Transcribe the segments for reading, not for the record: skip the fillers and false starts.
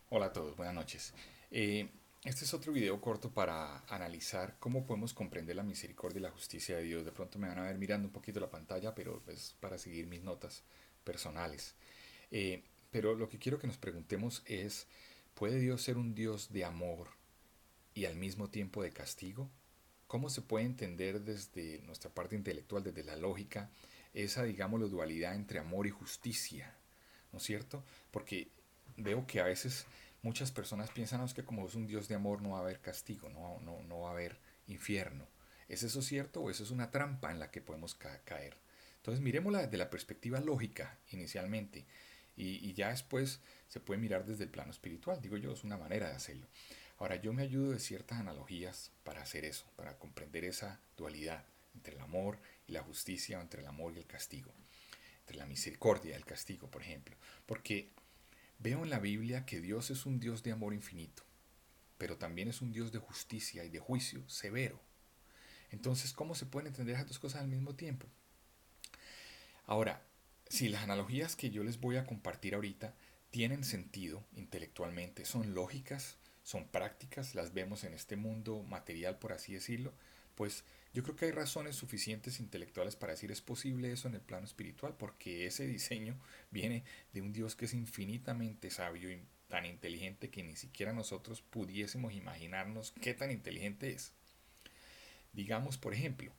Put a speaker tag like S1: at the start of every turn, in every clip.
S1: Hola a todos, buenas noches. Este es otro video corto para analizar cómo podemos comprender la misericordia y la justicia de Dios. De pronto me van a ver mirando un poquito la pantalla, pero es para seguir mis notas personales. Pero lo que quiero que nos preguntemos es, ¿puede Dios ser un Dios de amor y al mismo tiempo de castigo? ¿Cómo se puede entender desde nuestra parte intelectual, desde la lógica, esa, digamos, la dualidad entre amor y justicia? ¿No es cierto? Porque veo que a veces muchas personas piensan, "No, es que como es un Dios de amor no va a haber castigo, no va a haber infierno". ¿Es eso cierto o eso es una trampa en la que podemos caer? Entonces miremosla desde la perspectiva lógica inicialmente y ya después se puede mirar desde el plano espiritual. Digo yo, es una manera de hacerlo. Ahora, yo me ayudo de ciertas analogías para hacer eso, para comprender esa dualidad entre el amor y la justicia, o entre el amor y el castigo, entre la misericordia y el castigo, por ejemplo. Porque veo en la Biblia que Dios es un Dios de amor infinito, pero también es un Dios de justicia y de juicio severo. Entonces, ¿cómo se pueden entender esas dos cosas al mismo tiempo? Ahora, si las analogías que yo les voy a compartir ahorita tienen sentido intelectualmente, son lógicas, son prácticas, las vemos en este mundo material, por así decirlo, pues yo creo que hay razones suficientes intelectuales para decir es posible eso en el plano espiritual, porque ese diseño viene de un Dios que es infinitamente sabio y tan inteligente que ni siquiera nosotros pudiésemos imaginarnos qué tan inteligente es. Digamos, por ejemplo,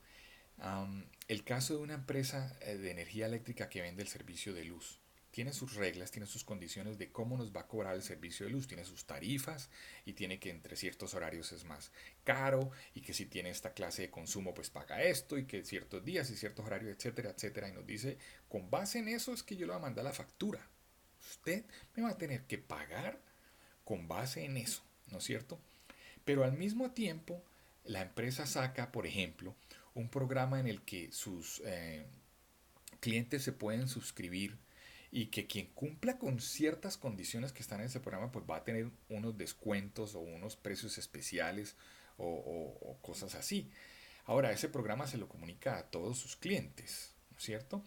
S1: el caso de una empresa de energía eléctrica que vende el servicio de luz. Tiene sus reglas, tiene sus condiciones de cómo nos va a cobrar el servicio de luz, tiene sus tarifas y tiene que entre ciertos horarios es más caro y que si tiene esta clase de consumo pues paga esto y que ciertos días y ciertos horarios, etcétera, etcétera. Y nos dice, con base en eso es que yo le voy a mandar la factura. Usted me va a tener que pagar con base en eso, ¿no es cierto? Pero al mismo tiempo, la empresa saca, por ejemplo, un programa en el que sus clientes se pueden suscribir y que quien cumpla con ciertas condiciones que están en ese programa pues va a tener unos descuentos o unos precios especiales o cosas así. Ahora, ese programa se lo comunica a todos sus clientes, ¿no es cierto?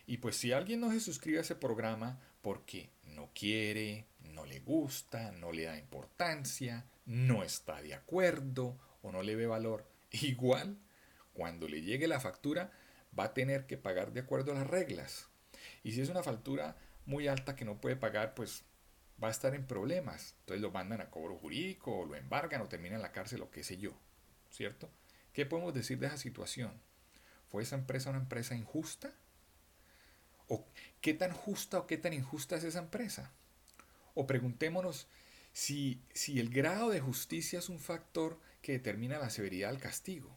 S1: Y pues si alguien no se suscribe a ese programa porque no quiere, no le gusta, no le da importancia, no está de acuerdo o no le ve valor, igual cuando le llegue la factura va a tener que pagar de acuerdo a las reglas. Y si es una factura muy alta que no puede pagar, pues va a estar en problemas. Entonces lo mandan a cobro jurídico, o lo embargan, o termina en la cárcel, o qué sé yo. ¿Cierto? ¿Qué podemos decir de esa situación? ¿Fue esa empresa una empresa injusta? ¿O qué tan justa o qué tan injusta es esa empresa? O preguntémonos si el grado de justicia es un factor que determina la severidad del castigo.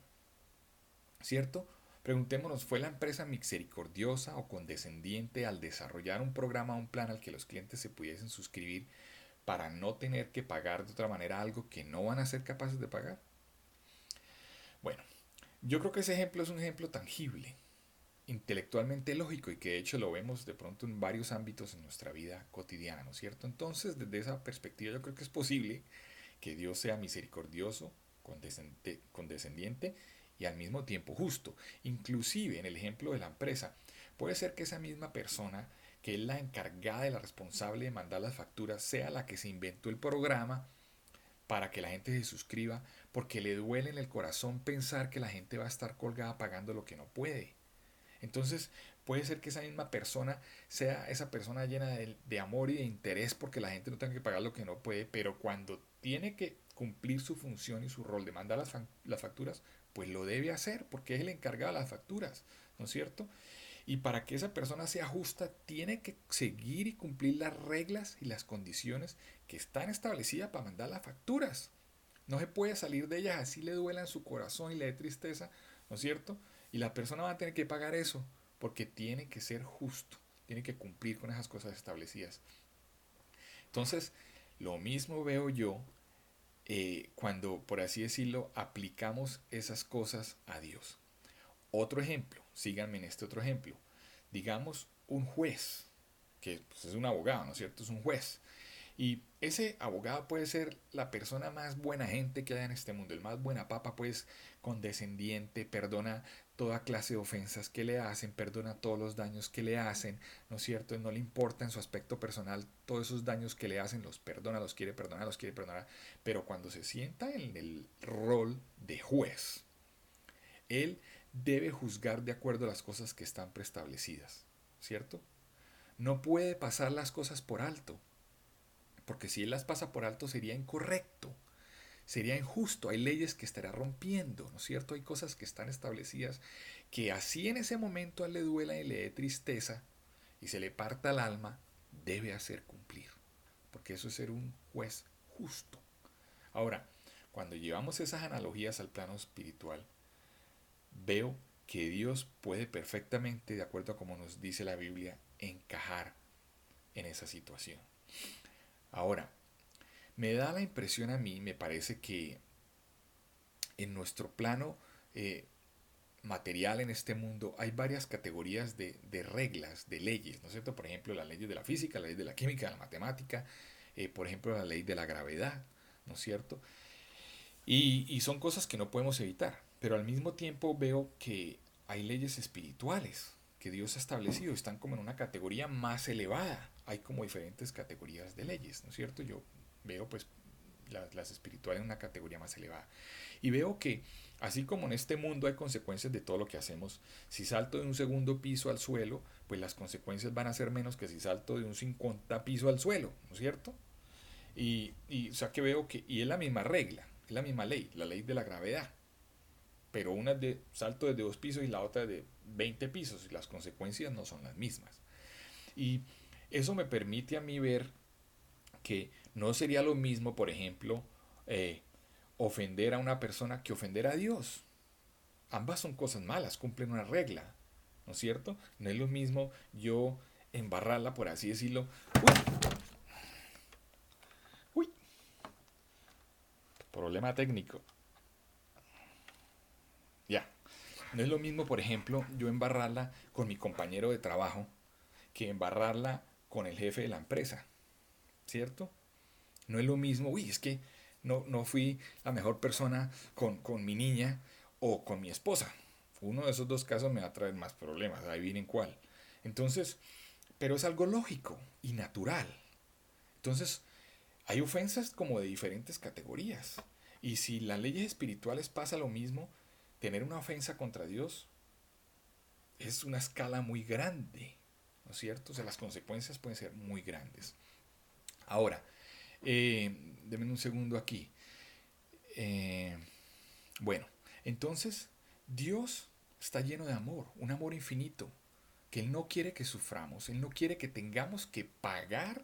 S1: ¿Cierto? Preguntémonos, ¿fue la empresa misericordiosa o condescendiente al desarrollar un programa o un plan al que los clientes se pudiesen suscribir para no tener que pagar de otra manera algo que no van a ser capaces de pagar? Bueno, yo creo que ese ejemplo es un ejemplo tangible, intelectualmente lógico y que de hecho lo vemos de pronto en varios ámbitos en nuestra vida cotidiana, ¿no es cierto? Entonces, desde esa perspectiva yo creo que es posible que Dios sea misericordioso, condescendiente y al mismo tiempo justo. Inclusive en el ejemplo de la empresa, puede ser que esa misma persona que es la encargada y la responsable de mandar las facturas sea la que se inventó el programa para que la gente se suscriba porque le duele en el corazón pensar que la gente va a estar colgada pagando lo que no puede. Entonces puede ser que esa misma persona sea esa persona llena de amor y de interés porque la gente no tenga que pagar lo que no puede, pero cuando tiene que cumplir su función y su rol de mandar las facturas, pues lo debe hacer porque es el encargado de las facturas, ¿no es cierto? Y para que esa persona sea justa, tiene que seguir y cumplir las reglas y las condiciones que están establecidas para mandar las facturas. No se puede salir de ellas así le duela en su corazón y le dé tristeza, ¿no es cierto? Y la persona va a tener que pagar eso porque tiene que ser justo, tiene que cumplir con esas cosas establecidas. Entonces, lo mismo veo yo cuando, por así decirlo, aplicamos esas cosas a Dios. Otro ejemplo, síganme en este otro ejemplo. Digamos un juez, que pues, es un abogado, ¿no es cierto? Es un juez. Y ese abogado puede ser la persona más buena gente que haya en este mundo, el más buena papa, pues condescendiente, perdona toda clase de ofensas que le hacen, perdona todos los daños que le hacen, ¿no es cierto? No le importa en su aspecto personal todos esos daños que le hacen, los perdona, los quiere perdonar, pero cuando se sienta en el rol de juez, él debe juzgar de acuerdo a las cosas que están preestablecidas, ¿cierto? No puede pasar las cosas por alto, porque si él las pasa por alto sería incorrecto, sería injusto, hay leyes que estará rompiendo, ¿no es cierto? Hay cosas que están establecidas que así en ese momento a él le duela y le dé tristeza y se le parta el alma, debe hacer cumplir, porque eso es ser un juez justo. Ahora, cuando llevamos esas analogías al plano espiritual, veo que Dios puede perfectamente, de acuerdo a como nos dice la Biblia, encajar en esa situación. Ahora, me da la impresión a mí, me parece que en nuestro plano eh, material en este mundo hay varias categorías de reglas, de leyes, ¿no es cierto? Por ejemplo, las leyes de la física, la ley de la química, de la matemática, por ejemplo, la ley de la gravedad, ¿no es cierto? Y son cosas que no podemos evitar, pero al mismo tiempo veo que hay leyes espirituales que Dios ha establecido, están como en una categoría más elevada. Hay como diferentes categorías de leyes, ¿no es cierto? Yo veo pues las espirituales en una categoría más elevada. Y veo que así como en este mundo hay consecuencias de todo lo que hacemos, si salto de un segundo piso al suelo, pues las consecuencias van a ser menos que si salto de un 50 piso al suelo, ¿no es cierto? O sea que veo que, y es la misma regla, es la misma ley, la ley de la gravedad, pero una es de salto desde 2 pisos y la otra de 20 pisos y las consecuencias no son las mismas. Y eso me permite a mí ver que no sería lo mismo, por ejemplo, ofender a una persona que ofender a Dios. Ambas son cosas malas, cumplen una regla, ¿no es cierto? No es lo mismo yo embarrarla, por así decirlo. Uy, uy, problema técnico. Ya. No es lo mismo, por ejemplo, yo embarrarla con mi compañero de trabajo que embarrarla con el jefe de la empresa, ¿cierto? No es lo mismo, uy, es que no fui la mejor persona con mi niña o con mi esposa. Uno de esos dos casos me va a traer más problemas, ahí vienen cuál. Entonces, pero es algo lógico y natural. Entonces, hay ofensas como de diferentes categorías. Y si las leyes espirituales pasa lo mismo, tener una ofensa contra Dios es una escala muy grande, ¿no es cierto? O sea, las consecuencias pueden ser muy grandes. Ahora, denme un segundo aquí. Eh, bueno, entonces Dios está lleno de amor, un amor infinito, que Él no quiere que suframos, Él no quiere que tengamos que pagar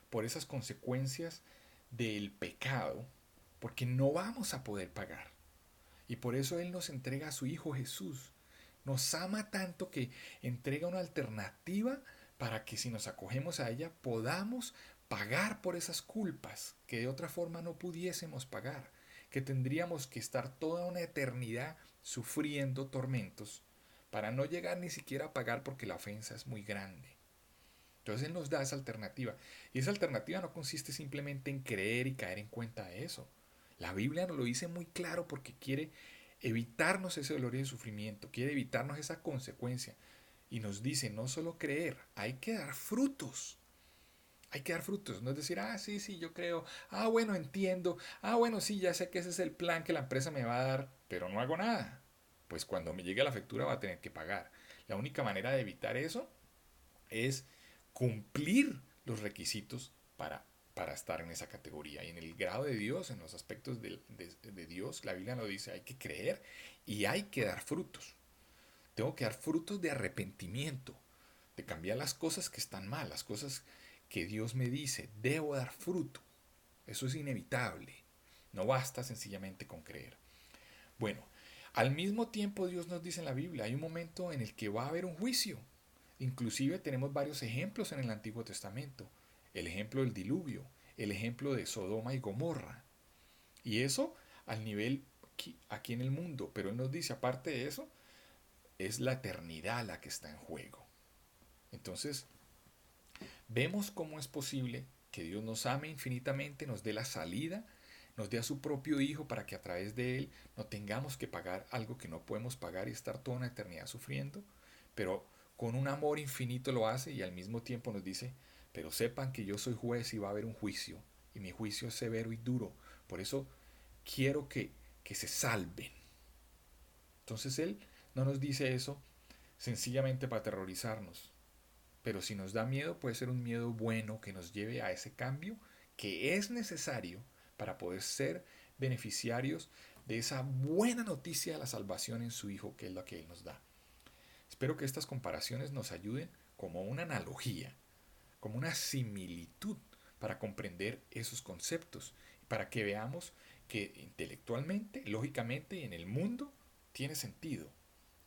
S1: por esas consecuencias del pecado, porque no vamos a poder pagar. Y por eso Él nos entrega a su Hijo Jesús. Nos ama tanto que entrega una alternativa para que si nos acogemos a ella podamos pagar por esas culpas que de otra forma no pudiésemos pagar, que tendríamos que estar toda una eternidad sufriendo tormentos para no llegar ni siquiera a pagar porque la ofensa es muy grande. Entonces Él nos da esa alternativa. Y esa alternativa no consiste simplemente en creer y caer en cuenta de eso. La Biblia nos lo dice muy claro porque quiere evitarnos ese dolor y ese sufrimiento, quiere evitarnos esa consecuencia. Y nos dice no solo creer, hay que dar frutos. Hay que dar frutos, no es decir, ah, sí, sí, yo creo, ah, bueno, entiendo, ah, bueno, sí, ya sé que ese es el plan que la empresa me va a dar, pero no hago nada. Pues cuando me llegue la factura va a tener que pagar. La única manera de evitar eso es cumplir los requisitos para estar en esa categoría. Y en el grado de Dios, en los aspectos de Dios, la Biblia nos dice, hay que creer y hay que dar frutos. Tengo que dar frutos de arrepentimiento, de cambiar las cosas que están mal, las cosas que Dios me dice, debo dar fruto. Eso es inevitable. No basta sencillamente con creer. Bueno, al mismo tiempo Dios nos dice en la Biblia, hay un momento en el que va a haber un juicio. Inclusive tenemos varios ejemplos en el Antiguo Testamento. El ejemplo del diluvio, el ejemplo de Sodoma y Gomorra. Y eso al nivel aquí en el mundo. Pero Él nos dice, aparte de eso, es la eternidad la que está en juego. Entonces, vemos cómo es posible que Dios nos ame infinitamente, nos dé la salida nos dé a su propio Hijo para que a través de Él no tengamos que pagar algo que no podemos pagar y estar toda una eternidad sufriendo, pero con un amor infinito lo hace y al mismo tiempo nos dice, pero sepan que yo soy juez y va a haber un juicio, y mi juicio es severo y duro, por eso quiero que se salven. Entonces Él no nos dice eso sencillamente para aterrorizarnos, pero si nos da miedo puede ser un miedo bueno que nos lleve a ese cambio que es necesario para poder ser beneficiarios de esa buena noticia de la salvación en su Hijo, que es la que Él nos da. Espero que estas comparaciones nos ayuden como una analogía, como una similitud para comprender esos conceptos, para que veamos que intelectualmente, lógicamente, en el mundo tiene sentido,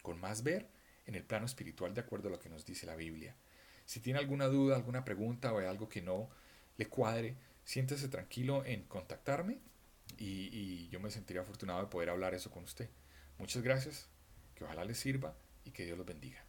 S1: con más ver en el plano espiritual de acuerdo a lo que nos dice la Biblia. Si tiene alguna duda, alguna pregunta o hay algo que no le cuadre, siéntese tranquilo en contactarme y yo me sentiría afortunado de poder hablar eso con usted. Muchas gracias, que ojalá les sirva y que Dios los bendiga.